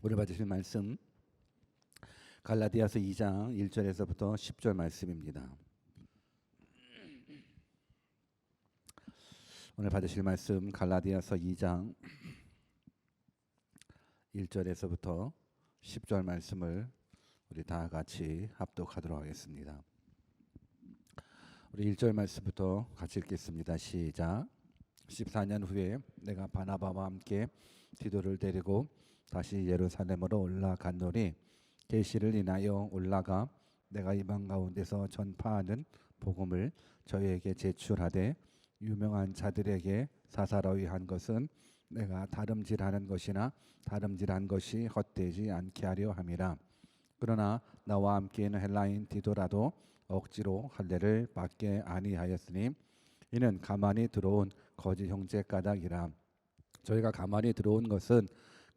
오늘 받으실 말씀 갈라디아서 2장 1절에서부터 10절 말씀입니다. 오늘 받으실 말씀 갈라디아서 2장 1절에서부터 10절 말씀을 우리 다 같이 합독하도록 하겠습니다. 우리 1절 말씀부터 같이 읽겠습니다. 시작. 14년 후에 내가 바나바와 함께 디도를 데리고 다시 예루살렘으로 올라갔노니 계시를 인하여 올라가 내가 이방 가운데서 전파하는 복음을 저희에게 제출하되 유명한 자들에게 사사로이 한 것은 내가 다름질하는 것이나 다름질한 것이 헛되지 않게 하려 함이라. 그러나 나와 함께 있는 헬라인 디도라도 억지로 할례를 받게 아니하였으니 이는 가만히 들어온 거짓 형제 까닭이라. 저희가 가만히 들어온 것은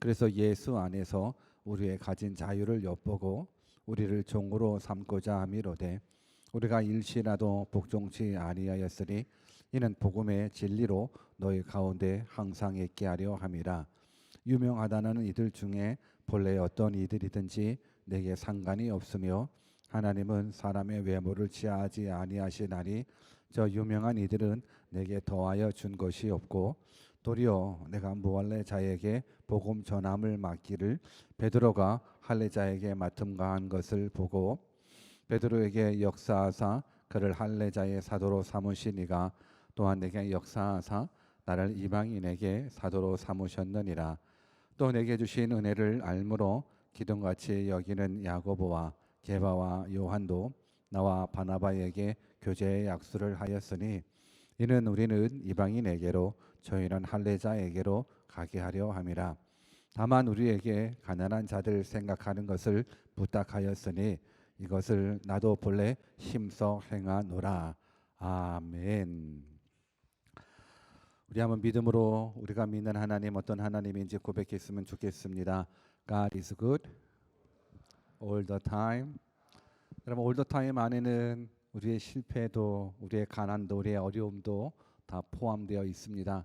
그래서 예수 안에서 우리의 가진 자유를 엿보고 우리를 종으로 삼고자 함이로되 우리가 일시라도 복종치 아니하였으니 이는 복음의 진리로 너희 가운데 항상 있게 하려 함이라. 유명하다는 이들 중에 본래 어떤 이들이든지 내게 상관이 없으며 하나님은 사람의 외모를 취하지 아니하시나니 저 유명한 이들은 내게 더하여 준 것이 없고 도리어 내가 무할례자에게 복음 전함을 맡기를 베드로가 할례자에게 맡음가 한 것을 보고 베드로에게 역사하사 그를 할례자의 사도로 삼으시니가 또한 내게 역사하사 나를 이방인에게 사도로 삼으셨느니라. 또 내게 주신 은혜를 알므로 기둥같이 여기는 야고보와 게바와 요한도 나와 바나바에게 교제의 약수를 하였으니 이는 우리는 이방인에게로 저희는 할례자에게로 가게 하려 함이라. 다만 우리에게 가난한 자들 생각하는 것을 부탁하였으니 이것을 나도 본래 힘써 행하노라. 아멘. 우리 한번 믿음으로 우리가 믿는 하나님 어떤 하나님인지 고백했으면 좋겠습니다. God is good all the time. 여러분 all the time 안에는 우리의 실패도 우리의 가난도 우리의 어려움도 다 포함되어 있습니다.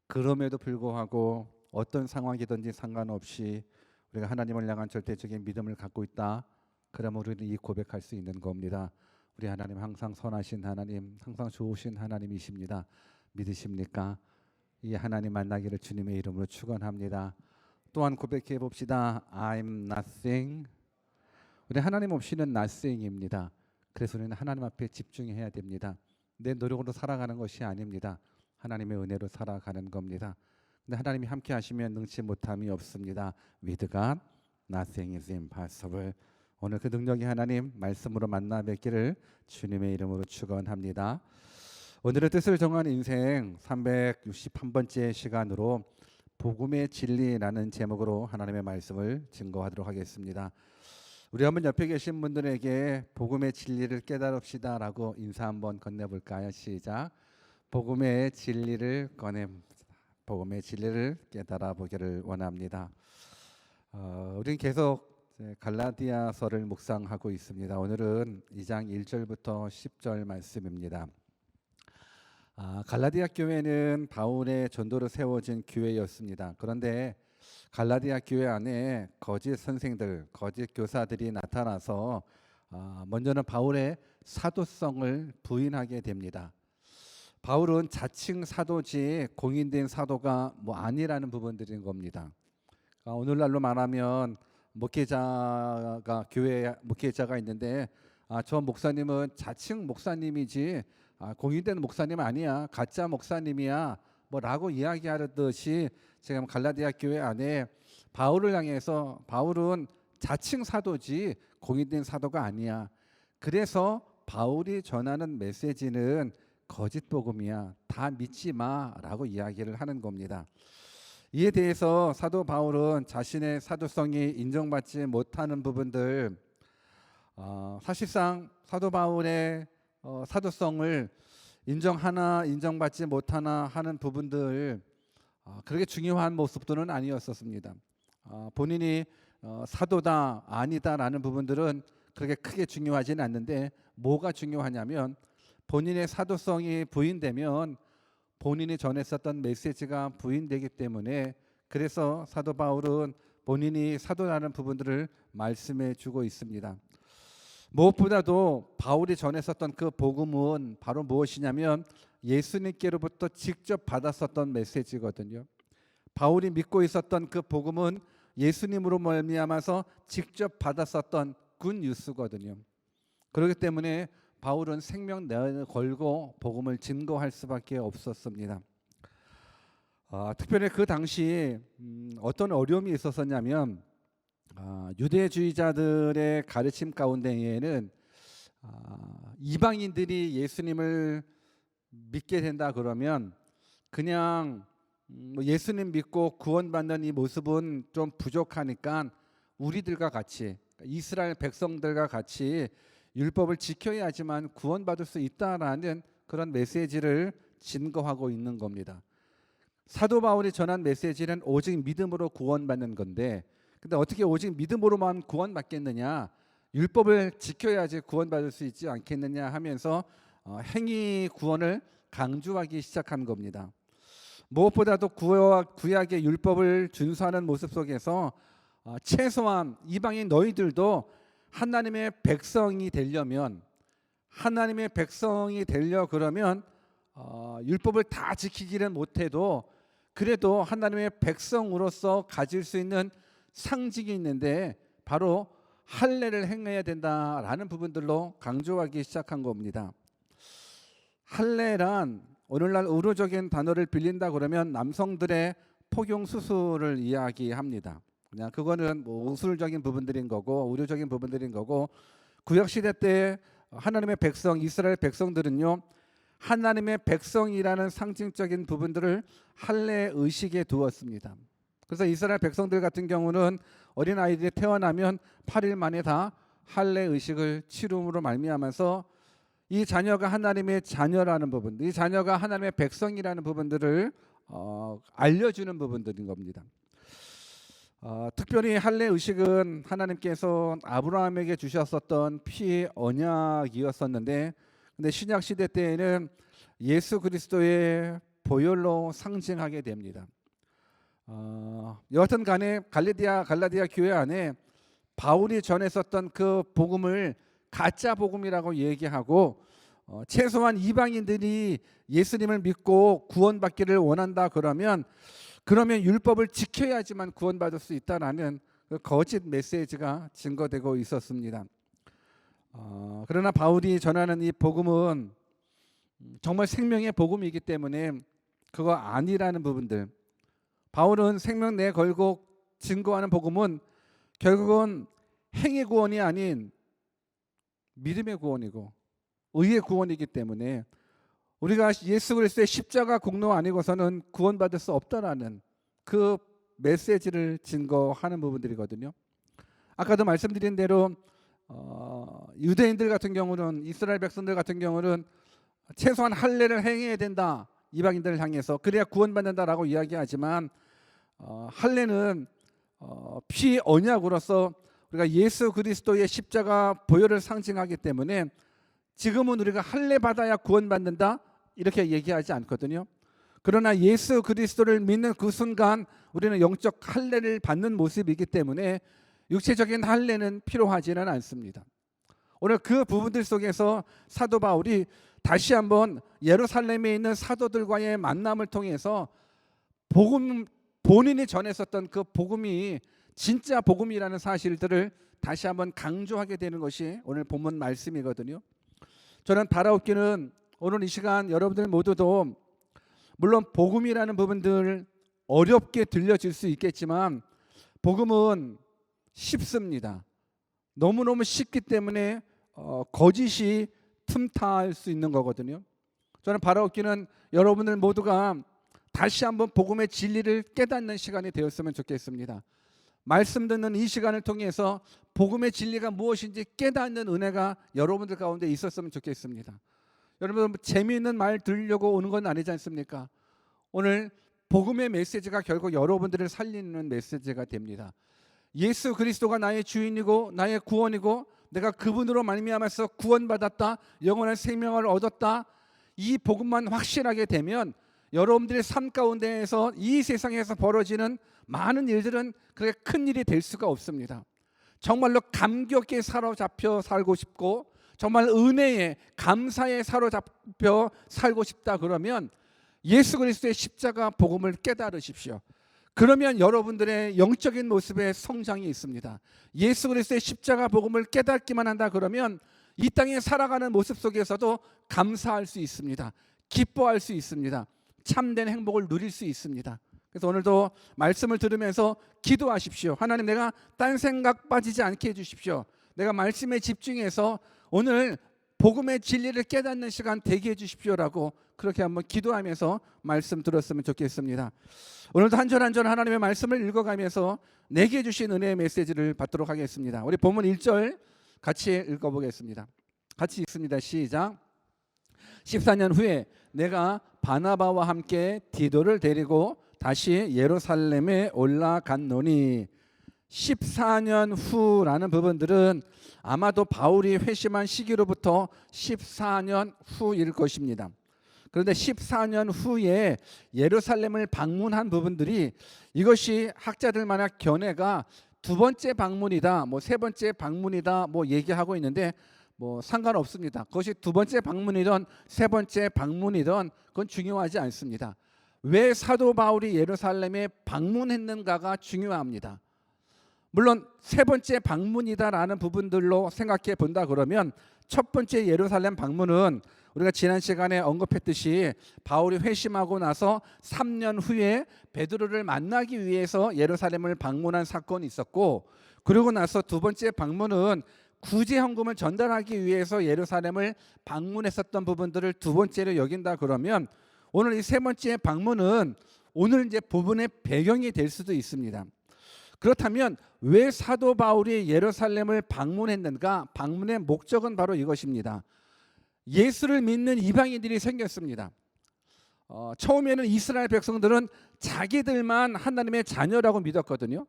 그럼에도 불구하고 어떤 상황이든지 상관없이 우리가 하나님을 향한 절대적인 믿음을 갖고 있다. 그러면 우리는 이 고백할 수 있는 겁니다. 우리 하나님 항상 선하신 하나님, 항상 좋으신 하나님이십니다. 믿으십니까? 이 하나님 만나기를 주님의 이름으로 축원합니다. 또한 고백해 봅시다. I'm nothing. 우리 하나님 없이는 nothing입니다. 그래서 우리는 하나님 앞에 집중해야 됩니다. 내 노력으로 살아가는 것이 아닙니다. 하나님의 은혜로 살아가는 겁니다. 근데 하나님이 함께 하시면 능치 못함이 없습니다. With God, nothing is impossible. 오늘 그 능력이 하나님 말씀으로 만나 뵙기를 주님의 이름으로 축원합니다. 오늘의 뜻을 정한 인생 361번째 시간으로 복음의 진리라는 제목으로 하나님의 말씀을 증거하도록 하겠습니다. 우리 한번 옆에 계신 분들에게 복음의 진리를 깨달읍시다 라고 인사 한번 건네볼까요? 시작. 복음의 진리를 복음의 진리를 깨달아 보기를 원합니다. 우리는 계속 갈라디아서를 묵상하고 있습니다. 오늘은 2장 1절부터 10절 말씀입니다. 갈라디아 교회는 바울의 전도로 세워진 교회였습니다. 그런데 갈라디아 교회 안에 거짓 선생들, 거짓 교사들이 나타나서 먼저는 바울의 사도성을 부인하게 됩니다. 바울은 자칭 사도지 공인된 사도가 아니라는 부분들인 겁니다. 오늘날로 말하면 목회자가 교회 목회자가 있는데 저 목사님은 자칭 목사님이지 공인된 목사님 아니야, 가짜 목사님이야 라고 이야기하듯이 지금 갈라디아 교회 안에 바울을 향해서 바울은 자칭 사도지 공인된 사도가 아니야. 그래서 바울이 전하는 메시지는 거짓 복음이야. 다 믿지 마라고 이야기를 하는 겁니다. 이에 대해서 사도 바울은 자신의 사도성이 인정받지 못하는 부분들, 사실상 사도 바울의 사도성을 인정하나 인정받지 못하나 하는 부분들 그렇게 중요한 모습들은 아니었었습니다. 본인이 사도다 아니다라는 부분들은 그렇게 크게 중요하지는 않는데 뭐가 중요하냐면 본인의 사도성이 부인되면 본인이 전했었던 메시지가 부인되기 때문에 그래서 사도 바울은 본인이 사도라는 부분들을 말씀해 주고 있습니다. 무엇보다도 바울이 전했었던 그 복음은 바로 무엇이냐면 예수님께로부터 직접 받았었던 메시지거든요. 바울이 믿고 있었던 그 복음은 예수님으로 말미암아서 직접 받았었던 굿뉴스거든요. 그렇기 때문에 바울은 생명 내어 걸고 복음을 증거할 수밖에 없었습니다. 특별히 그 당시 어떤 어려움이 있었었냐면 유대주의자들의 가르침 가운데에는 이방인들이 예수님을 믿게 된다 그러면 그냥 예수님 믿고 구원받는 이 모습은 좀 부족하니까 우리들과 같이 이스라엘 백성들과 같이 율법을 지켜야지만 구원받을 수 있다라는 그런 메시지를 증거하고 있는 겁니다. 사도 바울이 전한 메시지는 오직 믿음으로 구원받는 건데, 근데 어떻게 오직 믿음으로만 구원받겠느냐? 율법을 지켜야지 구원받을 수 있지 않겠느냐 하면서 행위 구원을 강조하기 시작한 겁니다. 무엇보다도 구약의 율법을 준수하는 모습 속에서 최소한 이방인 너희들도 하나님의 백성이 되려면 그러면 율법을 다 지키지는 못해도 그래도 하나님의 백성으로서 가질 수 있는 상징이 있는데 바로 할례를 행해야 된다라는 부분들로 강조하기 시작한 겁니다. 할례란 오늘날 의료적인 단어를 빌린다 그러면 남성들의 포경 수술을 이야기합니다. 그냥 그거는 뭐 우술적인 부분들인 거고 의료적인 부분들인 거고, 구약 시대 때 하나님의 백성 이스라엘 백성들은요 하나님의 백성이라는 상징적인 부분들을 할례 의식에 두었습니다. 그래서 이스라엘 백성들 같은 경우는 어린 아이들이 태어나면 8일 만에 다 할례 의식을 치름으로 말미암아서 이 자녀가 하나님의 자녀라는 부분, 이 자녀가 하나님의 백성이라는 부분들을 알려주는 부분들인 겁니다. 특별히 할례 의식은 하나님께서 아브라함에게 주셨었던 피의 언약이었었는데, 근데 신약 시대 때에는 예수 그리스도의 보혈로 상징하게 됩니다. 여하튼 간에 갈라디아 교회 안에 바울이 전했었던 그 복음을 가짜 복음이라고 얘기하고, 최소한 이방인들이 예수님을 믿고 구원받기를 원한다 그러면 율법을 지켜야지만 구원받을 수 있다라는 그 거짓 메시지가 증거되고 있었습니다. 그러나 바울이 전하는 이 복음은 정말 생명의 복음이기 때문에 그거 아니라는 부분들, 바울은 생명 내 걸고 증거하는 복음은 결국은 행의 구원이 아닌 믿음의 구원이고 의의 구원이기 때문에 우리가 예수 그리스도의 십자가 공로 아니고서는 구원받을 수 없다라는 그 메시지를 증거하는 부분들이거든요. 아까도 말씀드린 대로 유대인들 같은 경우는, 이스라엘 백성들 같은 경우는 최소한 할례를 행해야 된다, 이방인들을 향해서 그래야 구원받는다라고 이야기하지만 할례는 피 언약으로서 우리가 예수 그리스도의 십자가 보혈을 상징하기 때문에 지금은 우리가 할례 받아야 구원받는다 이렇게 얘기하지 않거든요. 그러나 예수 그리스도를 믿는 그 순간 우리는 영적 할례를 받는 모습이기 때문에 육체적인 할례는 필요하지는 않습니다. 오늘 그 부분들 속에서 사도 바울이 다시 한번 예루살렘에 있는 사도들과의 만남을 통해서 본인이 전했었던 그 복음이 진짜 복음이라는 사실들을 다시 한번 강조하게 되는 것이 오늘 본문 말씀이거든요. 저는 바라옵기는 오늘 이 시간 여러분들 모두도 물론 복음이라는 부분들 어렵게 들려질 수 있겠지만 복음은 쉽습니다. 너무너무 쉽기 때문에 거짓이 틈탈 수 있는 거거든요. 저는 바라옵기는 여러분들 모두가 다시 한번 복음의 진리를 깨닫는 시간이 되었으면 좋겠습니다. 말씀 듣는 이 시간을 통해서 복음의 진리가 무엇인지 깨닫는 은혜가 여러분들 가운데 있었으면 좋겠습니다. 여러분 재미있는 말 들으려고 오는 건 아니지 않습니까? 오늘 복음의 메시지가 결국 여러분들을 살리는 메시지가 됩니다. 예수 그리스도가 나의 주인이고 나의 구원이고 내가 그분으로 말미암아서 구원받았다, 영원한 생명을 얻었다, 이 복음만 확실하게 되면 여러분들의 삶 가운데에서 이 세상에서 벌어지는 많은 일들은 그렇게 큰 일이 될 수가 없습니다. 정말로 감격에 사로잡혀 살고 싶고 정말 은혜에 감사에 사로잡혀 살고 싶다 그러면 예수 그리스도의 십자가 복음을 깨달으십시오. 그러면 여러분들의 영적인 모습에 성장이 있습니다. 예수 그리스도의 십자가 복음을 깨닫기만 한다 그러면 이 땅에 살아가는 모습 속에서도 감사할 수 있습니다. 기뻐할 수 있습니다. 참된 행복을 누릴 수 있습니다. 그래서 오늘도 말씀을 들으면서 기도하십시오. 하나님, 내가 딴 생각 빠지지 않게 해주십시오. 내가 말씀에 집중해서 오늘 복음의 진리를 깨닫는 시간 되게 해주십시오라고 그렇게 한번 기도하면서 말씀 들었으면 좋겠습니다. 오늘도 한 절 한 절 하나님의 말씀을 읽어가면서 내게 주신 은혜의 메시지를 받도록 하겠습니다. 우리 본문 1절 같이 읽어보겠습니다. 같이 읽습니다. 시작. 14년 후에 내가 바나바와 함께 디도를 데리고 다시 예루살렘에 올라갔노니 14년 후라는 부분들은 아마도 바울이 회심한 시기로부터 14년 후일 것입니다. 그런데 14년 후에 예루살렘을 방문한 부분들이 이것이 학자들만의 견해가 두 번째 방문이다, 세 번째 방문이다 얘기하고 있는데 상관없습니다. 그것이 두 번째 방문이든 세 번째 방문이든 그건 중요하지 않습니다. 왜 사도 바울이 예루살렘에 방문했는가가 중요합니다. 물론 세 번째 방문이다라는 부분들로 생각해 본다 그러면 첫 번째 예루살렘 방문은 우리가 지난 시간에 언급했듯이 바울이 회심하고 나서 3년 후에 베드로를 만나기 위해서 예루살렘을 방문한 사건이 있었고, 그리고 나서 두 번째 방문은 구제 헌금을 전달하기 위해서 예루살렘을 방문했었던 부분들을 두 번째로 여긴다 그러면 오늘 이 세 번째 방문은 오늘 이제 부분의 배경이 될 수도 있습니다. 그렇다면 왜 사도 바울이 예루살렘을 방문했는가? 방문의 목적은 바로 이것입니다. 예수를 믿는 이방인들이 생겼습니다. 처음에는 이스라엘 백성들은 자기들만 하나님의 자녀라고 믿었거든요.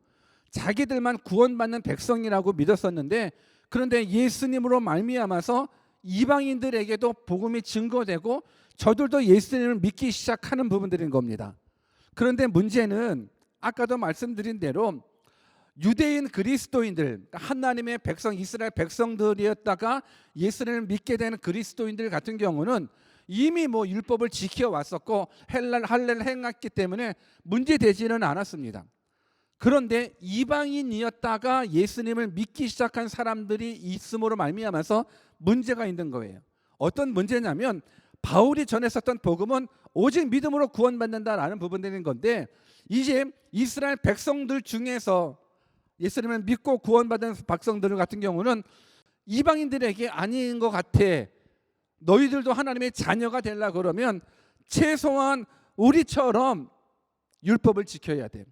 자기들만 구원받는 백성이라고 믿었었는데, 그런데 예수님으로 말미암아서 이방인들에게도 복음이 증거되고 저들도 예수님을 믿기 시작하는 부분들인 겁니다. 그런데 문제는 아까도 말씀드린 대로 유대인 그리스도인들, 하나님의 백성, 이스라엘 백성들이었다가 예수님을 믿게 되는 그리스도인들 같은 경우는 이미 율법을 지켜왔었고 할례를 행했기 때문에 문제되지는 않았습니다. 그런데 이방인이었다가 예수님을 믿기 시작한 사람들이 있음으로 말미암아서 문제가 있는 거예요. 어떤 문제냐면 바울이 전했었던 복음은 오직 믿음으로 구원받는다라는 부분들인 건데, 이제 이스라엘 백성들 중에서 예수님을 믿고 구원받은 백성들 같은 경우는 이방인들에게 아닌 것 같아, 너희들도 하나님의 자녀가 되려고 그러면 최소한 우리처럼 율법을 지켜야 돼.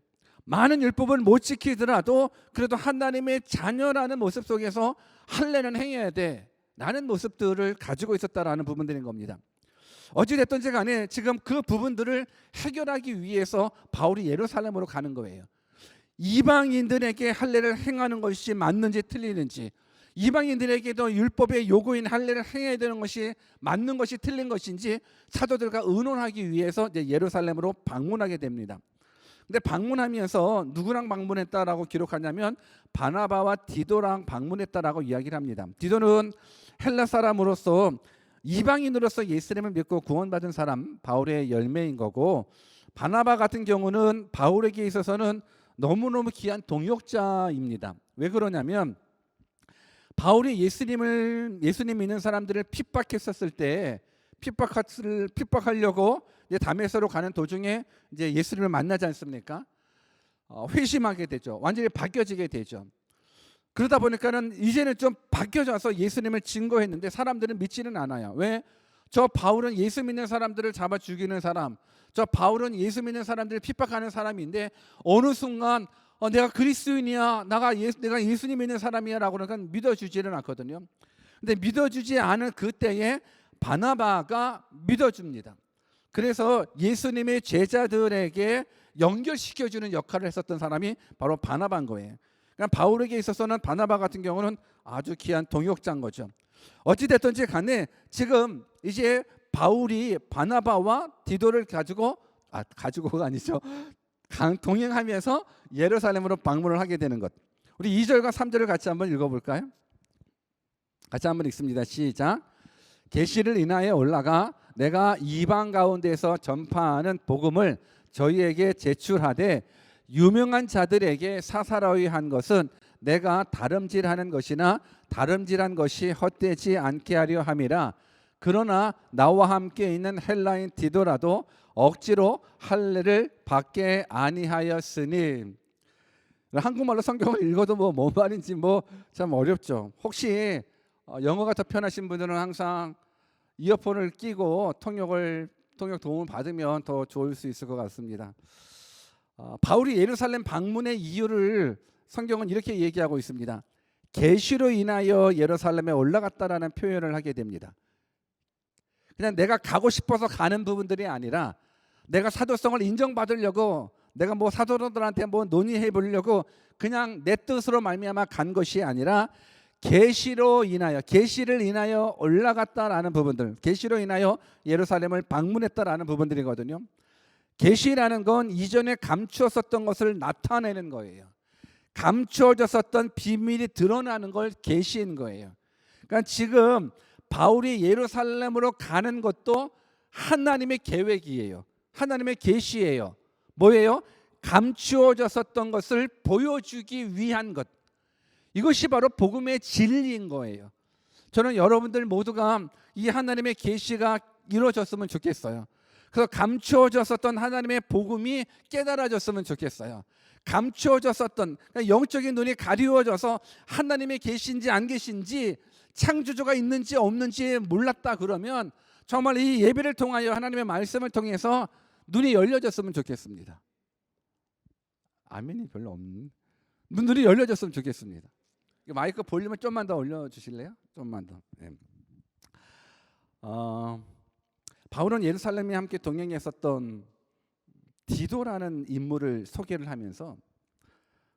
많은 율법을 못 지키더라도 그래도 하나님의 자녀라는 모습 속에서 할례는 행해야 돼 라는 모습들을 가지고 있었다라는 부분들인 겁니다. 어찌됐든지 간에 지금 그 부분들을 해결하기 위해서 바울이 예루살렘으로 가는 거예요. 이방인들에게 할례를 행하는 것이 맞는지 틀리는지, 이방인들에게도 율법의 요구인 할례를 행해야 되는 것이 맞는 것이 틀린 것인지 사도들과 의논하기 위해서 이제 예루살렘으로 방문하게 됩니다. 근데 방문하면서 누구랑 방문했다라고 기록하냐면 바나바와 디도랑 방문했다라고 이야기를 합니다. 디도는 헬라 사람으로서 이방인으로서 예수님을 믿고 구원받은 사람, 바울의 열매인 거고, 바나바 같은 경우는 바울에게 있어서는 너무너무 귀한 동역자입니다. 왜 그러냐면 바울이 예수님 믿는 사람들을 핍박했었을 때 핍박하려고 이제 다메섹으로 가는 도중에 이제 예수님을 만나지 않습니까? 회심하게 되죠. 완전히 바뀌어지게 되죠. 그러다 보니까는 이제는 좀 바뀌어져서 예수님을 증거했는데 사람들은 믿지는 않아요. 왜? 저 바울은 예수 믿는 사람들을 잡아 죽이는 사람, 저 바울은 예수 믿는 사람들을 핍박하는 사람인데 어느 순간 내가 그리스도인이야, 내가 예수님 믿는 사람이야 라고 그러니까 믿어주지는 않거든요. 근데 믿어주지 않은 그때에 바나바가 믿어줍니다. 그래서 예수님의 제자들에게 연결시켜주는 역할을 했었던 사람이 바로 바나바인 거예요. 그러니까 바울에게 있어서는 바나바 같은 경우는 아주 귀한 동역자인 거죠. 어찌됐든지 간에 지금 이제 바울이 바나바와 디도를 가지고가 아니죠. 동행하면서 예루살렘으로 방문을 하게 되는 것. 우리 2절과 3절을 같이 한번 읽어볼까요? 같이 한번 읽습니다. 시작. 계시를 인하여 올라가 내가 이방 가운데서 전파하는 복음을 저희에게 제출하되 유명한 자들에게 사사로이 한 것은 내가 다름질하는 것이나 다름질한 것이 헛되지 않게 하려 함이라. 그러나 나와 함께 있는 헬라인 디도라도 억지로 할례를 받게 아니하였으니. 한국말로 성경을 읽어도 뭔 말인지 참 어렵죠. 혹시 영어가 더 편하신 분들은 항상 이어폰을 끼고 통역 도움을 받으면 더 좋을 수 있을 것 같습니다. 바울이 예루살렘 방문의 이유를 성경은 이렇게 얘기하고 있습니다. 계시로 인하여 예루살렘에 올라갔다라는 표현을 하게 됩니다. 그냥 내가 가고 싶어서 가는 부분들이 아니라 내가 사도성을 인정받으려고 내가 사도들한테 논의해 보려고 그냥 내 뜻으로 말미암아 간 것이 아니라 계시를 인하여 올라갔다라는 부분들, 계시로 인하여 예루살렘을 방문했다라는 부분들이거든요. 계시라는 건 이전에 감추었었던 것을 나타내는 거예요. 감추어졌었던 비밀이 드러나는 걸 계시인 거예요. 그러니까 지금 바울이 예루살렘으로 가는 것도 하나님의 계획이에요. 하나님의 계시예요. 뭐예요? 감추어졌었던 것을 보여주기 위한 것. 이것이 바로 복음의 진리인 거예요. 저는 여러분들 모두가 이 하나님의 계시가 이루어졌으면 좋겠어요. 그래서 감추어졌었던 하나님의 복음이 깨달아졌으면 좋겠어요. 감추어졌었던 영적인 눈이 가리워져서 하나님의 계신지 안 계신지 창조주가 있는지 없는지 몰랐다 그러면 정말 이 예배를 통하여 하나님의 말씀을 통해서 눈이 열려졌으면 좋겠습니다. 아멘이 별로 없는 눈이 열려졌으면 좋겠습니다. 마이크 볼륨을 좀만 더 올려주실래요? 좀만 더. 네. 바울은 예루살렘에 함께 동행했었던 디도라는 인물을 소개를 하면서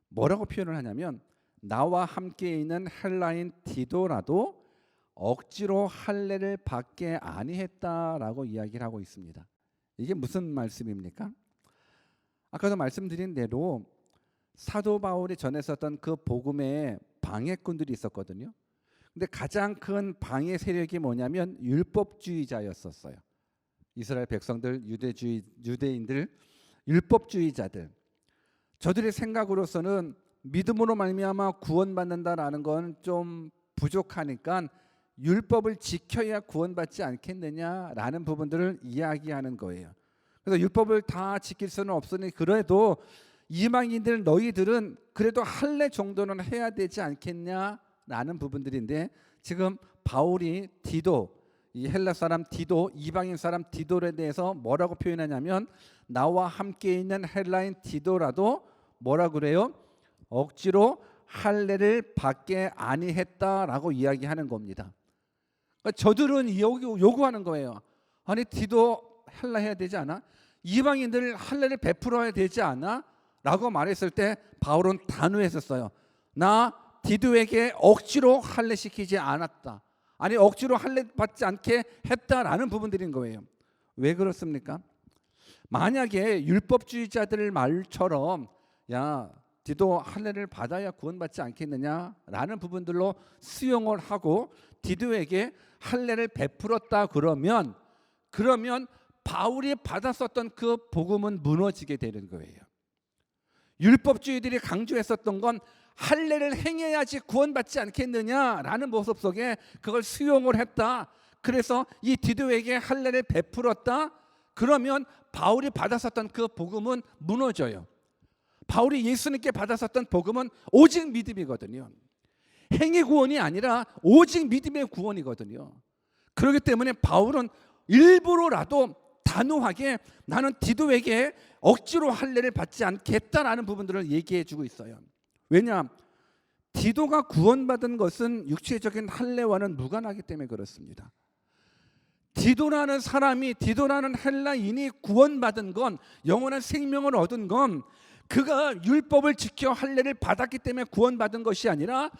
뭐라고 표현을 하냐면 나와 함께 있는 헬라인 디도라도 억지로 할례를 받게 아니했다라고 이야기를 하고 있습니다. 이게 무슨 말씀입니까? 아까도 말씀드린 대로 사도 바울이 전했었던 그 복음에 방해꾼들이 있었거든요. 근데 가장 큰 방해 세력이 뭐냐면 율법주의자였었어요. 이스라엘 백성들, 유대인들, 율법주의자들. 저들의 생각으로서는 믿음으로 말미암아 구원받는다라는 건 좀 부족하니까 율법을 지켜야 구원받지 않겠느냐라는 부분들을 이야기하는 거예요. 그래서 율법을 다 지킬 수는 없으니 그래도 이방인들 너희들은 그래도 할례 정도는 해야 되지 않겠냐라는 부분들인데 지금 바울이 디도, 이 헬라 사람 디도, 이방인 사람 디도에 대해서 뭐라고 표현하냐면 나와 함께 있는 헬라인 디도라도 뭐라 그래요? 억지로 할례를 받게 아니했다라고 이야기하는 겁니다. 그러니까 저들은 요구하는 거예요. 아니 디도 헬라 해야 되지 않아? 이방인들 할례를 베풀어야 되지 않아? 라고 말했을 때 바울은 단호했었어요. 나 디도에게 억지로 할례 시키지 않았다. 아니 억지로 할례 받지 않게 했다라는 부분들인 거예요. 왜 그렇습니까? 만약에 율법주의자들 말처럼 야 디도 할례를 받아야 구원받지 않겠느냐라는 부분들로 수용을 하고 디도에게 할례를 베풀었다 그러면 바울이 받았었던 그 복음은 무너지게 되는 거예요. 율법주의들이 강조했었던 건 할례를 행해야지 구원받지 않겠느냐라는 모습 속에 그걸 수용을 했다. 그래서 이 디도에게 할례를 베풀었다. 그러면 바울이 받았었던 그 복음은 무너져요. 바울이 예수님께 받았었던 복음은 오직 믿음이거든요. 행위 구원이 아니라 오직 믿음의 구원이거든요. 그렇기 때문에 바울은 일부러라도 단호하게 나는 디도에게 억지로 할례를 받지 않겠다라는 부분들을 얘기해 주고 있어요. 왜냐? 디도가 구원받은 것은 육체적인 할례와는 무관하기 때문에 그렇습니다. 디도라는 헬라인이 구원받은 건, 영원한 생명을 얻은 건 그가 율법을 지켜 할례를 받았기 때문에 구원받은 것이 아니라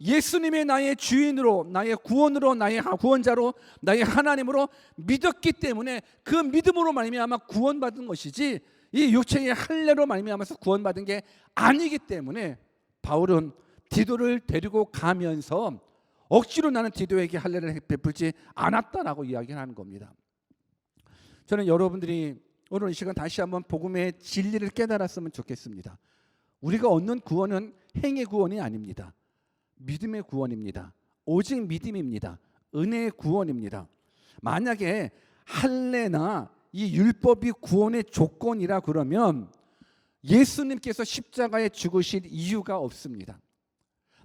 예수님의 나의 주인으로, 나의 구원으로, 나의 구원자로, 나의 하나님으로 믿었기 때문에 그 믿음으로 말미암아 구원받은 것이지 이 육체의 할례로 말미암아서 구원받은 게 아니기 때문에 바울은 디도를 데리고 가면서 억지로 나는 디도에게 할례를 베풀지 않았다라고 이야기를 하는 겁니다. 저는 여러분들이 오늘 이 시간 다시 한번 복음의 진리를 깨달았으면 좋겠습니다. 우리가 얻는 구원은 행의 구원이 아닙니다. 믿음의 구원입니다. 오직 믿음입니다. 은혜의 구원입니다. 만약에 할례나 이 율법이 구원의 조건이라 그러면 예수님께서 십자가에 죽으실 이유가 없습니다.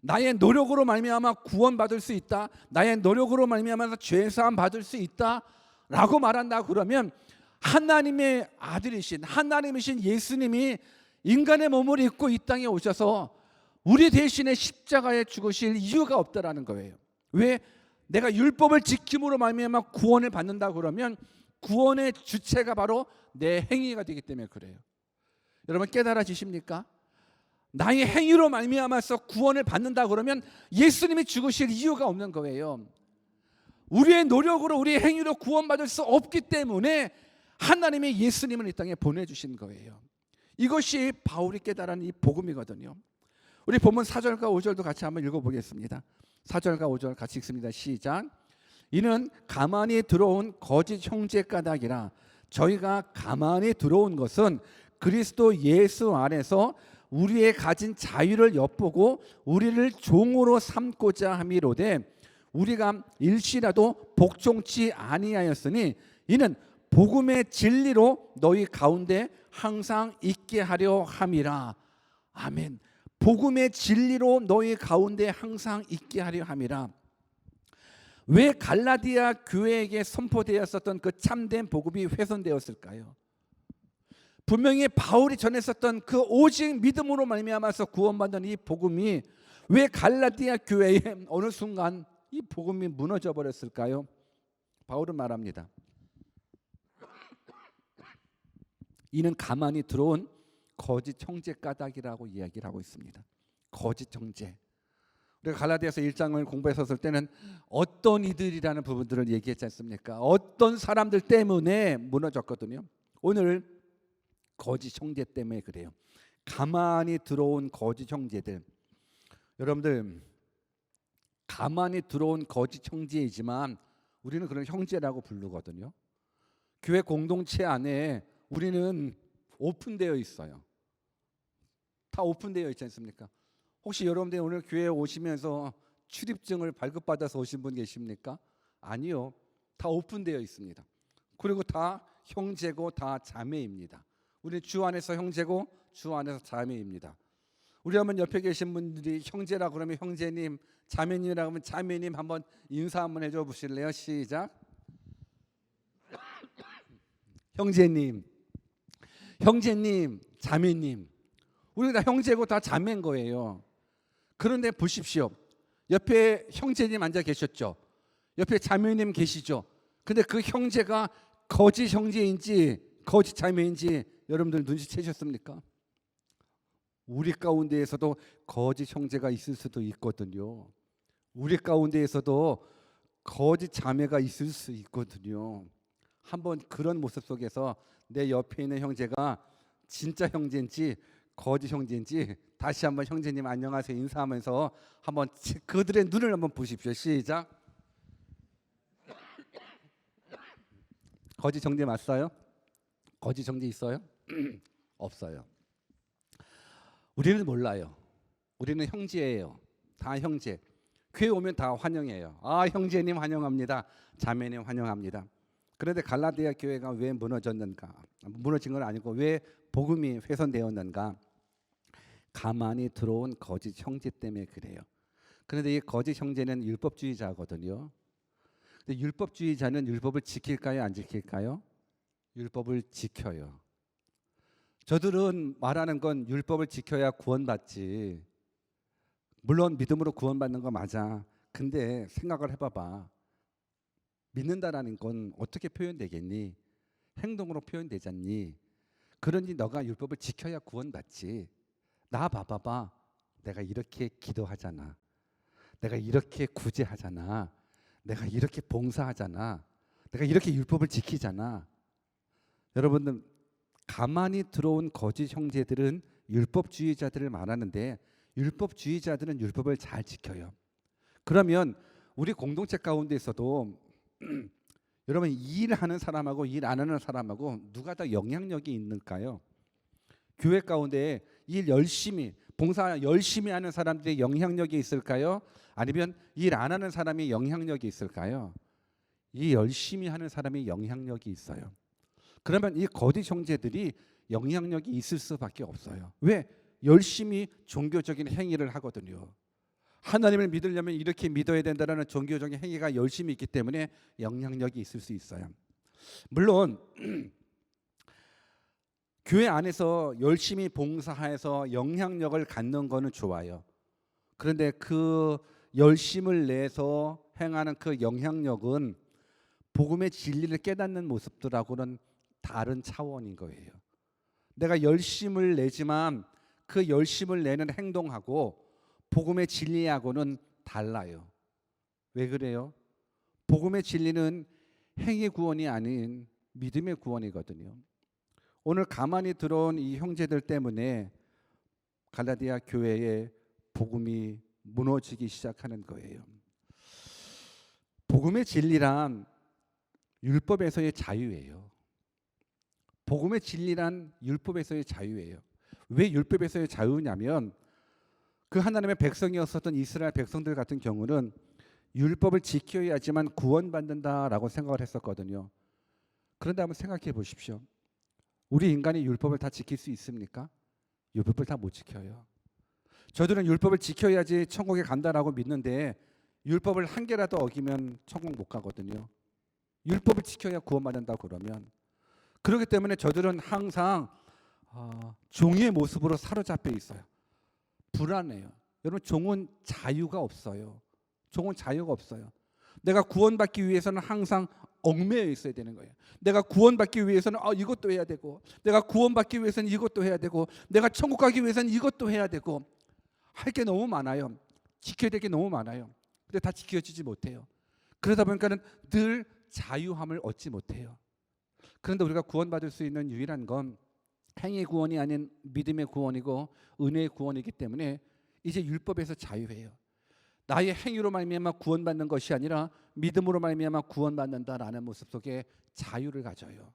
나의 노력으로 말미암아 구원받을 수 있다, 나의 노력으로 말미암아 죄사함 받을 수 있다라고 말한다 그러면 하나님의 아들이신 하나님이신 예수님이 인간의 몸을 입고 이 땅에 오셔서 우리 대신에 십자가에 죽으실 이유가 없다라는 거예요. 왜? 내가 율법을 지킴으로 말미암아 구원을 받는다 그러면 구원의 주체가 바로 내 행위가 되기 때문에 그래요. 여러분 깨달아지십니까? 나의 행위로 말미암아서 구원을 받는다 그러면 예수님이 죽으실 이유가 없는 거예요. 우리의 노력으로 우리의 행위로 구원받을 수 없기 때문에 하나님이 예수님을 이 땅에 보내주신 거예요. 이것이 바울이 깨달은 이 복음이거든요. 우리 본문 4절과 5절도 같이 한번 읽어보겠습니다. 4절과 5절 같이 읽습니다. 시작. 이는 가만히 들어온 거짓 형제 까닭이라 저희가 가만히 들어온 것은 그리스도 예수 안에서 우리의 가진 자유를 엿보고 우리를 종으로 삼고자 함이로되 우리가 일시라도 복종치 아니하였으니 이는 복음의 진리로 너희 가운데 항상 있게 하려 함이라. 아멘. 복음의 진리로 너희 가운데 항상 있게 하려 함이라. 왜 갈라디아 교회에게 선포되었었던 그 참된 복음이 훼손되었을까요? 분명히 바울이 전했었던 그 오직 믿음으로 말미암아서 구원받는 이 복음이 왜 갈라디아 교회에 어느 순간 이 복음이 무너져 버렸을까요? 바울은 말합니다. 이는 가만히 들어온 거짓 형제 까닭이라고 이야기를 하고 있습니다. 거짓 형제. 우리가 갈라디아서 1장을 공부했었을 때는 어떤 이들이라는 부분들을 얘기했지 않습니까? 어떤 사람들 때문에 무너졌거든요. 오늘 거짓 형제 때문에 그래요. 가만히 들어온 거짓 형제들. 여러분들 가만히 들어온 거짓 형제이지만 우리는 그런 형제라고 부르거든요. 교회 공동체 안에 우리는 오픈되어 있어요. 다 오픈되어 있지 않습니까? 혹시 여러분들 오늘 교회에 오시면서 출입증을 발급받아서 오신 분 계십니까? 아니요. 다 오픈되어 있습니다. 그리고 다 형제고 다 자매입니다. 우리 주 안에서 형제고 주 안에서 자매입니다. 우리 한번 옆에 계신 분들이 형제라 그러면 형제님, 자매님이라 그러면 자매님 한번 인사 한번 해줘 보실래요? 시작. 형제님, 형제님, 자매님. 우리 다 형제고 다 자매인 거예요. 그런데 보십시오. 옆에 형제님 앉아 계셨죠? 옆에 자매님 계시죠? 근데 그 형제가 거짓 형제인지 거짓 자매인지 여러분들 눈치채셨습니까? 우리 가운데에서도 거짓 형제가 있을 수도 있거든요. 우리 가운데에서도 거짓 자매가 있을 수 있거든요. 한번 그런 모습 속에서 내 옆에 있는 형제가 진짜 형제인지 거짓 형제인지 다시 한번 형제님 안녕하세요 인사하면서 한번 그들의 눈을 한번 보십시오. 시작. 거짓 형제 맞어요? 거짓 형제 있어요? 없어요. 우리는 몰라요. 우리는 형제예요. 다 형제. 교회 오면 다 환영해요. 아, 형제님 환영합니다. 자매님 환영합니다. 그런데 갈라디아 교회가 왜 무너졌는가? 무너진 건 아니고 왜 복음이 훼손되었는가? 가만히 들어온 거짓 형제 때문에 그래요. 그런데 이 거짓 형제는 율법주의자거든요. 근데 율법주의자는 율법을 지킬까요? 안 지킬까요? 율법을 지켜요. 저들은 말하는 건 율법을 지켜야 구원받지. 물론 믿음으로 구원받는 거 맞아. 근데 생각을 해봐봐. 믿는다라는 건 어떻게 표현되겠니? 행동으로 표현되잖니. 그러니 너가 율법을 지켜야 구원받지. 나 봐봐봐. 내가 이렇게 기도하잖아. 내가 이렇게 구제하잖아. 내가 이렇게 봉사하잖아. 내가 이렇게 율법을 지키잖아. 여러분들 가만히 들어온 거짓 형제들은 율법주의자들을 말하는데 율법주의자들은 율법을 잘 지켜요. 그러면 우리 공동체 가운데서도 여러분 일하는 사람하고 일 안 하는 사람하고 누가 더 영향력이 있는가요? 교회 가운데 일 열심히 봉사 열심히 하는 사람들이 영향력이 있을까요? 아니면 일 안 하는 사람이 영향력이 있을까요? 이 열심히 하는 사람이 영향력이 있어요. 그러면 이 거짓 형제들이 영향력이 있을 수밖에 없어요. 왜? 열심히 종교적인 행위를 하거든요. 하나님을 믿으려면 이렇게 믿어야 된다는 종교적인 행위가 열심히 있기 때문에 영향력이 있을 수 있어요. 물론 교회 안에서 열심히 봉사해서 영향력을 갖는 거는 좋아요. 그런데 그 열심을 내서 행하는 그 영향력은 복음의 진리를 깨닫는 모습들하고는 다른 차원인 거예요. 내가 열심을 내지만 그 열심을 내는 행동하고 복음의 진리하고는 달라요. 왜 그래요? 복음의 진리는 행위 구원이 아닌 믿음의 구원이거든요. 오늘 가만히 들어온 이 형제들 때문에 갈라디아 교회의 복음이 무너지기 시작하는 거예요. 복음의 진리란 율법에서의 자유예요. 복음의 진리란 율법에서의 자유예요. 왜 율법에서의 자유냐면 그 하나님의 백성이었었던 이스라엘 백성들 같은 경우는 율법을 지켜야지만 구원받는다라고 생각을 했었거든요. 그런데 한번 생각해 보십시오. 우리 인간이 율법을 다 지킬 수 있습니까? 율법을 다 못 지켜요. 저들은 율법을 지켜야지 천국에 간다라고 믿는데 율법을 한 개라도 어기면 천국 못 가거든요. 율법을 지켜야 구원받는다고 그러면. 그렇기 때문에 저들은 항상 종의 모습으로 사로잡혀 있어요. 불안해요. 여러분 종은 자유가 없어요. 종은 자유가 없어요. 내가 구원받기 위해서는 항상 얽매여 있어야 되는 거예요. 내가 구원받기 위해서는 이것도 해야 되고, 내가 구원받기 위해서는 이것도 해야 되고, 내가 천국 가기 위해서는 이것도 해야 되고, 할 게 너무 많아요. 지켜야 될 게 너무 많아요. 근데 다 지켜지지 못해요. 그러다 보니까는 늘 자유함을 얻지 못해요. 그런데 우리가 구원받을 수 있는 유일한 건 행위 구원이 아닌 믿음의 구원이고 은혜의 구원이기 때문에 이제 율법에서 자유해요. 나의 행위로 말미암아 구원받는 것이 아니라 믿음으로 말미암아 구원받는다라는 모습 속에 자유를 가져요.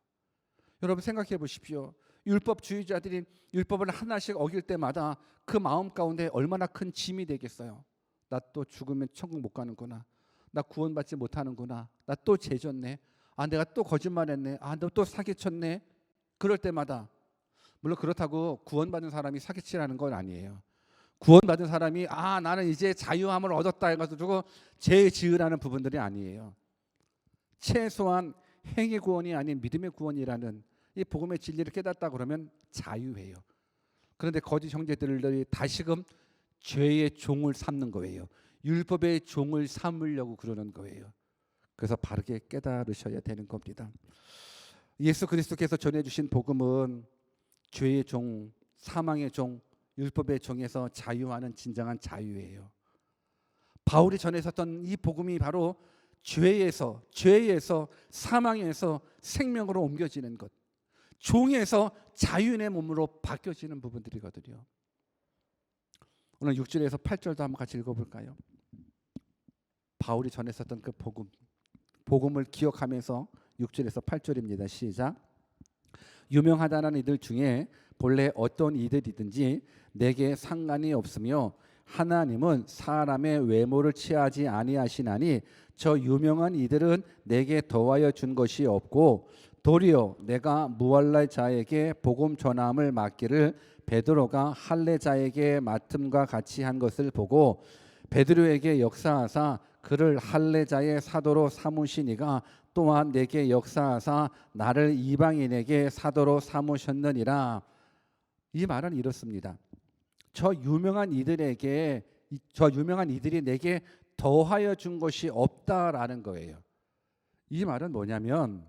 여러분 생각해 보십시오. 율법주의자들이 율법을 하나씩 어길 때마다 그 마음 가운데 얼마나 큰 짐이 되겠어요. 나 또 죽으면 천국 못 가는구나. 나 구원받지 못하는구나. 나 또 죄졌네. 내가 또 거짓말했네. 너 또 사기쳤네. 그럴 때마다 물론 그렇다고 구원받은 사람이 사기치라는 건 아니에요. 구원받은 사람이 나는 이제 자유함을 얻었다 해가지고 죄 지으라는 부분들이 아니에요. 최소한 행위 구원이 아닌 믿음의 구원이라는 이 복음의 진리를 깨닫다 그러면 자유해요. 그런데 거짓 형제들이 다시금 죄의 종을 삼는 거예요. 율법의 종을 삼으려고 그러는 거예요. 그래서 바르게 깨달으셔야 되는 겁니다. 예수 그리스도께서 전해주신 복음은 죄의 종, 사망의 종, 율법의 종에서 자유하는 진정한 자유예요. 바울이 전했었던 이 복음이 바로 죄에서 사망에서 생명으로 옮겨지는 것, 종에서 자유인의 몸으로 바뀌어지는 부분들이거든요. 오늘 6절에서 8절도 한번 같이 읽어볼까요? 바울이 전했었던 그 복음을 기억하면서 6절에서 8절입니다. 시작. 유명하다는 이들 중에 본래 어떤 이들이든지 내게 상관이 없으며 하나님은 사람의 외모를 취하지 아니하시나니 저 유명한 이들은 내게 더하여 준 것이 없고 도리어 내가 무할랄 자에게 복음 전함을 맡기를 베드로가 할례 자에게 맡음과 같이 한 것을 보고 베드로에게 역사하사 그를 할례 자의 사도로 삼으시니가 또한 내게 역사하사 나를 이방인에게 사도로 삼으셨느니라. 이 말은 이렇습니다. 저 유명한 이들이 내게 더하여 준 것이 없다라는 거예요. 이 말은 뭐냐면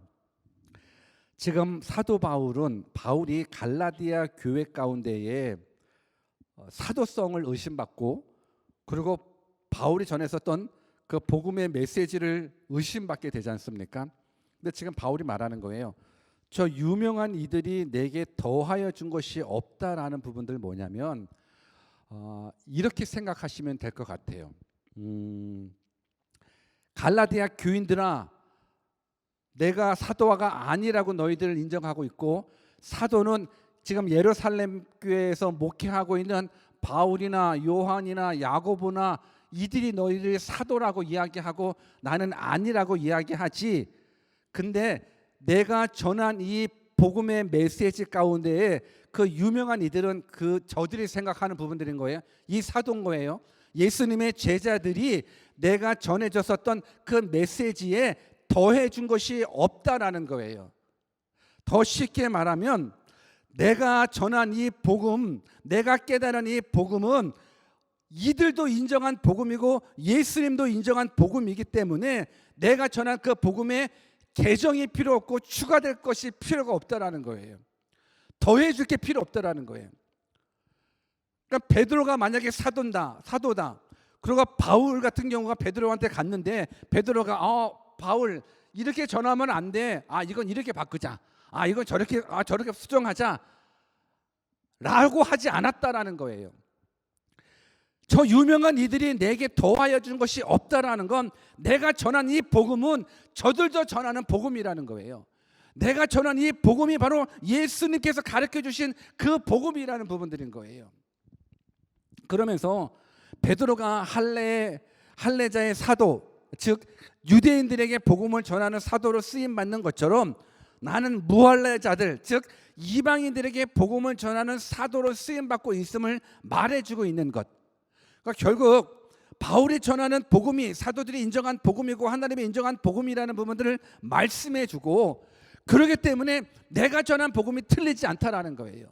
지금 사도 바울이 갈라디아 교회 가운데에 사도성을 의심받고 그리고 바울이 전했었던 그 복음의 메시지를 의심받게 되지 않습니까? 근데 지금 바울이 말하는 거예요. 저 유명한 이들이 내게 더하여 준 것이 없다라는 부분들 뭐냐면 이렇게 생각하시면 될 것 같아요. 갈라디아 교인들아, 내가 사도가 아니라고 너희들을 인정하고 있고, 사도는 지금 예루살렘 교회에서 목회하고 있는 바울이나 요한이나 야고보나 이들이 너희들이 사도라고 이야기하고 나는 아니라고 이야기하지. 근데 내가 전한 이 복음의 메시지 가운데에 그 유명한 이들은 그 저들이 생각하는 부분들인 거예요. 이 사도인 거예요. 예수님의 제자들이 내가 전해줬었던 그 메시지에 더해준 것이 없다라는 거예요. 더 쉽게 말하면 내가 전한 이 복음, 내가 깨달은 이 복음은 이들도 인정한 복음이고 예수님도 인정한 복음이기 때문에 내가 전한 그 복음에 개정이 필요 없고 추가될 것이 필요가 없다라는 거예요. 더해줄 게 필요 없다라는 거예요. 그러니까 베드로가 만약에 사도다. 그리고 바울 같은 경우가 베드로한테 갔는데 베드로가 바울 이렇게 전하면 안 돼. 이건 이렇게 바꾸자. 이건 저렇게 수정하자. 라고 하지 않았다라는 거예요. 저 유명한 이들이 내게 더하여 준 것이 없다라는 건 내가 전한 이 복음은 저들도 전하는 복음이라는 거예요. 내가 전한 이 복음이 바로 예수님께서 가르쳐 주신 그 복음이라는 부분들인 거예요. 그러면서 베드로가 할례자의 사도, 즉 유대인들에게 복음을 전하는 사도로 쓰임 받는 것처럼 나는 무할례자들, 즉 이방인들에게 복음을 전하는 사도로 쓰임 받고 있음을 말해주고 있는 것. 그러니까 결국 바울이 전하는 복음이 사도들이 인정한 복음이고 하나님이 인정한 복음이라는 부분들을 말씀해주고, 그러기 때문에 내가 전한 복음이 틀리지 않다라는 거예요.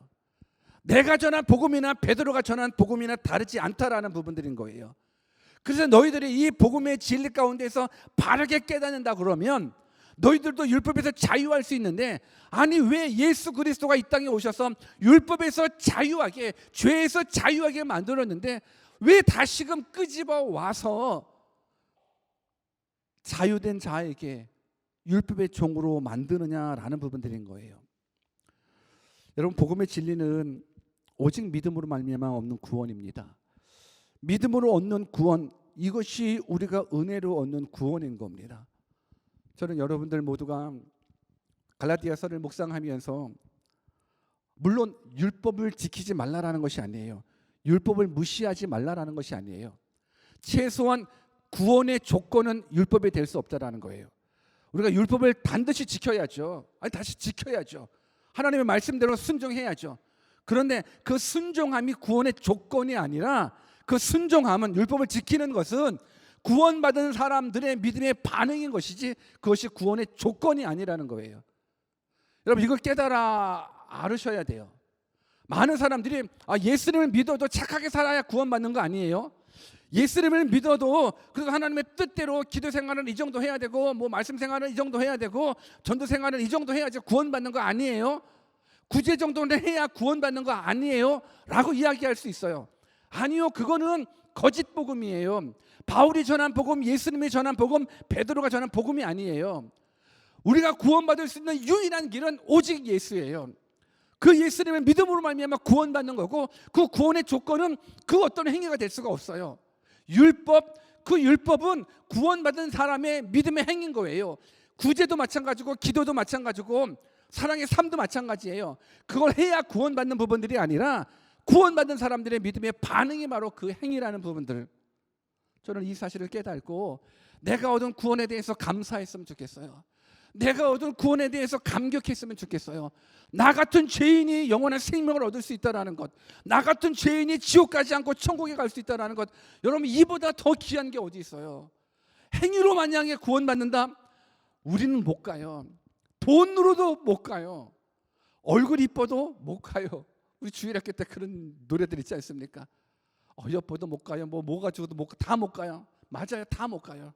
내가 전한 복음이나 베드로가 전한 복음이나 다르지 않다라는 부분들인 거예요. 그래서 너희들이 이 복음의 진리 가운데서 바르게 깨닫는다 그러면 너희들도 율법에서 자유할 수 있는데, 아니 왜 예수 그리스도가 이 땅에 오셔서 율법에서 자유하게, 죄에서 자유하게 만들었는데 왜 다시금 끄집어 와서 자유된 자에게 율법의 종으로 만드느냐라는 부분들인 거예요. 여러분, 복음의 진리는 오직 믿음으로 말미암아 얻는 구원입니다. 믿음으로 얻는 구원, 이것이 우리가 은혜로 얻는 구원인 겁니다. 저는 여러분들 모두가 갈라디아서를 묵상하면서 물론 율법을 지키지 말라라는 것이 아니에요. 율법을 무시하지 말라라는 것이 아니에요. 최소한 구원의 조건은 율법이 될 수 없다라는 거예요. 우리가 율법을 반드시 지켜야죠. 다시 지켜야죠. 하나님의 말씀대로 순종해야죠. 그런데 그 순종함이 구원의 조건이 아니라, 그 순종함은, 율법을 지키는 것은 구원받은 사람들의 믿음의 반응인 것이지 그것이 구원의 조건이 아니라는 거예요. 여러분, 이걸 깨달아 알으셔야 돼요. 많은 사람들이 예수님을 믿어도 착하게 살아야 구원받는 거 아니에요? 예수님을 믿어도 그래서 하나님의 뜻대로 기도 생활은 이 정도 해야 되고, 말씀 생활은 이 정도 해야 되고, 전도 생활은 이 정도 해야지 구원받는 거 아니에요? 구제 정도는 해야 구원받는 거 아니에요? 라고 이야기할 수 있어요. 아니요, 그거는 거짓 복음이에요. 바울이 전한 복음, 예수님이 전한 복음, 베드로가 전한 복음이 아니에요. 우리가 구원받을 수 있는 유일한 길은 오직 예수예요. 그 예수님을 믿음으로 말미암아 구원받는 거고, 그 구원의 조건은 그 어떤 행위가 될 수가 없어요. 그 율법은 구원받은 사람의 믿음의 행위인 거예요. 구제도 마찬가지고 기도도 마찬가지고 사랑의 삶도 마찬가지예요. 그걸 해야 구원받는 부분들이 아니라 구원받은 사람들의 믿음의 반응이 바로 그 행위라는 부분들. 저는 이 사실을 깨닫고 내가 얻은 구원에 대해서 감사했으면 좋겠어요. 내가 얻은 구원에 대해서 감격했으면 좋겠어요. 나 같은 죄인이 영원한 생명을 얻을 수 있다는 것, 나 같은 죄인이 지옥 가지 않고 천국에 갈 수 있다는 것, 여러분, 이보다 더 귀한 게 어디 있어요? 행위로 만약에 구원받는다? 우리는 못 가요. 돈으로도 못 가요. 얼굴 이뻐도 못 가요. 우리 주일학교 때 그런 노래들 있지 않습니까? 어여뻐도 못 가요. 뭐 가지고도 다 못 가요. 맞아요, 다 못 가요.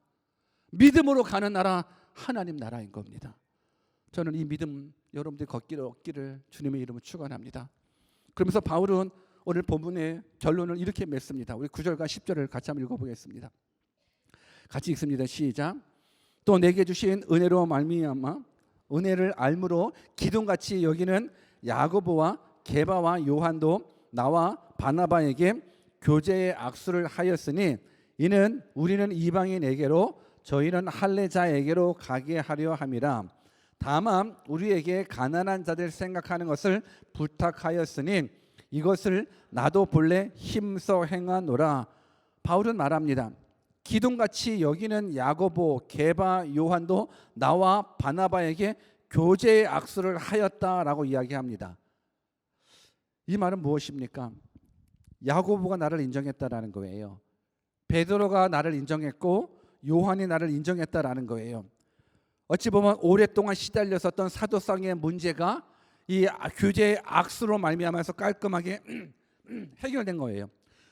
믿음으로 가는 나라, 하나님 나라인 겁니다. 저는 이 믿음 여러분들이 얻기를 주님의 이름으로 축원합니다. 그러면서 바울은 오늘 본문의 결론을 이렇게 맺습니다. 우리 9절과 10절을 같이 한번 읽어보겠습니다. 같이 읽습니다. 시작. 또 내게 주신 은혜로 말미암아 은혜를 알므로 기둥같이 여기는 야고보와 게바와 요한도 나와 바나바에게 교제의 악수를 하였으니 이는 우리는 이방인에게로 저희는 할례자에게로 가게 하려 함이라. 다만 우리에게 가난한 자들 생각하는 것을 부탁하였으니 이것을 나도 본래 힘써 행하노라. 바울은 말합니다. 기둥같이 여기는 야고보, 게바, 요한도 나와 바나바에게 교제의 악수를 하였다라고 이야기합니다. 이 말은 무엇입니까? 야고보가 나를 인정했다라는 거예요. 베드로가 나를 인정했고 요한이 나를 인정했다라는 거예요. 어찌 보면 오랫동안 시달렸었던 사도성의 문제가 이 교제의 악수로 말미암아서 깔끔하게 해결된 거예요.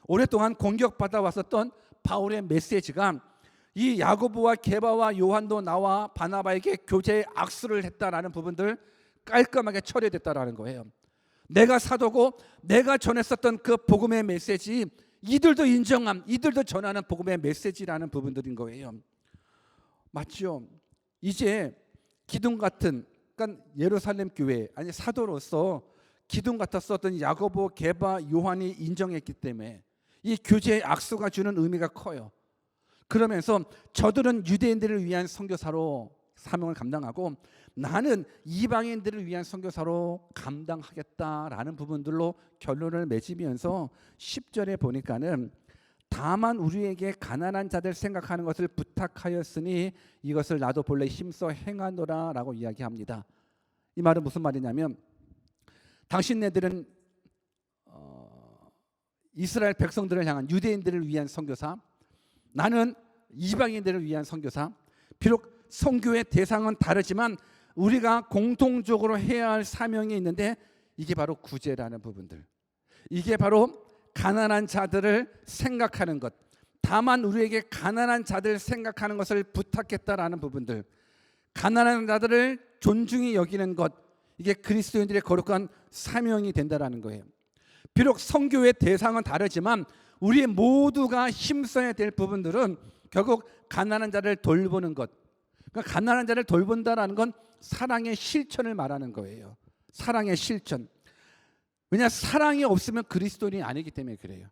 오랫동안 공격받아 왔었던 바울의 메시지가 이 야고보와 게바와 요한도 나와 바나바에게 교제의 악수를 했다라는 부분들 깔끔하게 처리됐다라는 거예요. 내가 사도고 내가 전했었던 그 복음의 메시지, 이들도 인정함, 이들도 전하는 복음의 메시지라는 부분들인 거예요. 맞죠? 이제 기둥 같은, 그러니까 예루살렘 교회, 아니 사도로서 기둥 같았었던 야고보, 게바, 요한이 인정했기 때문에 이 교제의 악수가 주는 의미가 커요. 그러면서 저들은 유대인들을 위한 선교사로 사명을 감당하고 나는 이방인들을 위한 선교사로 감당하겠다라는 부분들로 결론을 맺으면서 10절에 보니까는 다만 우리에게 가난한 자들 생각하는 것을 부탁하였으니 이것을 나도 본래 힘써 행하노라 라고 이야기합니다. 이 말은 무슨 말이냐면 당신네들은 이스라엘 백성들을 향한 유대인들을 위한 선교사, 나는 이방인들을 위한 선교사. 비록 선교의 대상은 다르지만 우리가 공통적으로 해야 할 사명이 있는데 이게 바로 구제라는 부분들, 이게 바로 가난한 자들을 생각하는 것, 다만 우리에게 가난한 자들을 생각하는 것을 부탁했다라는 부분들, 가난한 자들을 존중히 여기는 것, 이게 그리스도인들의 거룩한 사명이 된다라는 거예요. 비록 선교의 대상은 다르지만 우리 모두가 힘써야 될 부분들은 결국 가난한 자를 돌보는 것, 그러니까 가난한 자를 돌본다라는 건 사랑의 실천을 말하는 거예요. 사랑의 실천. 왜냐, 사랑이 없으면 그리스도인이 아니기 때문에 그래요.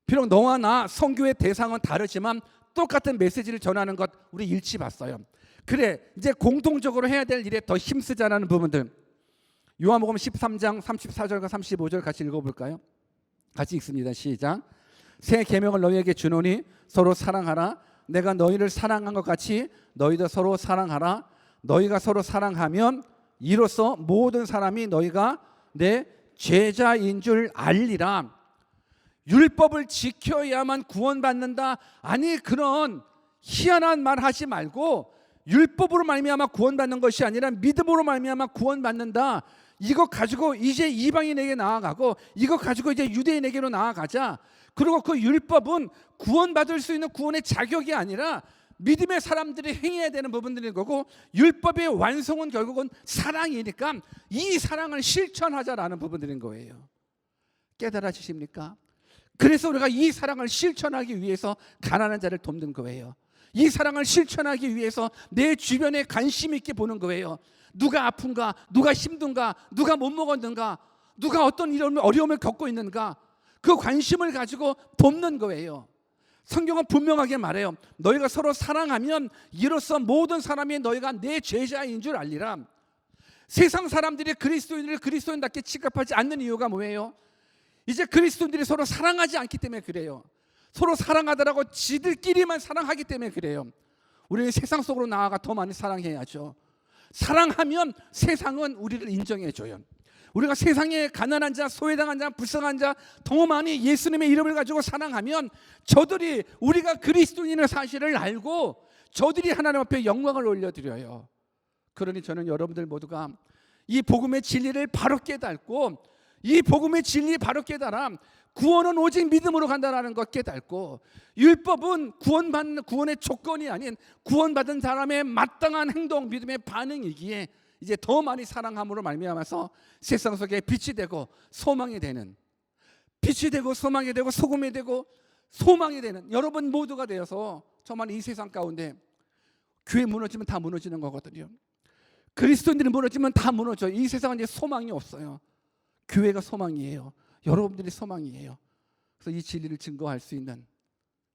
비록 너와 나 선교의 대상은 다르지만 똑같은 메시지를 전하는 것 우리 일치 봤어요. 그래, 이제 공통적으로 해야 될 일에 더 힘쓰자라는 부분들, 요한복음 13장 34절과 35절 같이 읽어볼까요? 같이 읽습니다. 시작. 새 계명을 너희에게 주노니 서로 사랑하라. 내가 너희를 사랑한 것 같이 너희도 서로 사랑하라. 너희가 서로 사랑하면 이로써 모든 사람이 너희가 내 제자인 줄 알리라. 율법을 지켜야만 구원받는다. 아니, 그런 희한한 말 하지 말고 율법으로 말미암아 구원받는 것이 아니라 믿음으로 말미암아 구원받는다. 이거 가지고 이제 이방인에게 나아가고 이거 가지고 이제 유대인에게로 나아가자. 그리고 그 율법은 구원받을 수 있는 구원의 자격이 아니라 믿음의 사람들이 행해야 되는 부분들인 거고, 율법의 완성은 결국은 사랑이니까 이 사랑을 실천하자라는 부분들인 거예요. 깨달아지십니까? 그래서 우리가 이 사랑을 실천하기 위해서 가난한 자를 돕는 거예요. 이 사랑을 실천하기 위해서 내 주변에 관심 있게 보는 거예요. 누가 아픈가, 누가 힘든가, 누가 못 먹었는가, 누가 어떤 이런 어려움을 겪고 있는가, 그 관심을 가지고 돕는 거예요. 성경은 분명하게 말해요. 너희가 서로 사랑하면 이로써 모든 사람이 너희가 내 제자인 줄 알리라. 세상 사람들이 그리스도인을 그리스도인답게 취급하지 않는 이유가 뭐예요? 이제 그리스도인들이 서로 사랑하지 않기 때문에 그래요. 서로 사랑하더라고 지들끼리만 사랑하기 때문에 그래요. 우리는 세상 속으로 나아가 더 많이 사랑해야죠. 사랑하면 세상은 우리를 인정해줘요. 우리가 세상에 가난한 자, 소외당한 자, 불쌍한 자 더 많이 예수님의 이름을 가지고 사랑하면 저들이 우리가 그리스도인의 사실을 알고 저들이 하나님 앞에 영광을 올려드려요. 그러니 저는 여러분들 모두가 이 복음의 진리를 바로 깨닫고, 이 복음의 진리 바로 깨달아 구원은 오직 믿음으로 간다는 것 깨닫고, 율법은 구원의 조건이 아닌 구원받은 사람의 마땅한 행동, 믿음의 반응이기에 이제 더 많이 사랑함으로 말미암아서 세상 속에 빛이 되고 소망이 되는, 빛이 되고 소망이 되고 소금이 되고 소망이 되는 여러분 모두가 되어서 정말 이 세상 가운데 교회 무너지면 다 무너지는 거거든요. 그리스도인들이 무너지면 다 무너져. 이 세상은 이제 소망이 없어요. 교회가 소망이에요. 여러분들이 소망이에요. 그래서 이 진리를 증거할 수 있는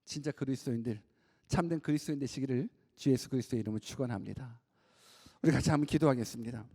진짜 그리스도인들, 참된 그리스도인 되시기를 주 예수 그리스도의 이름으로 축원합니다. 우리 같이 한번 기도하겠습니다.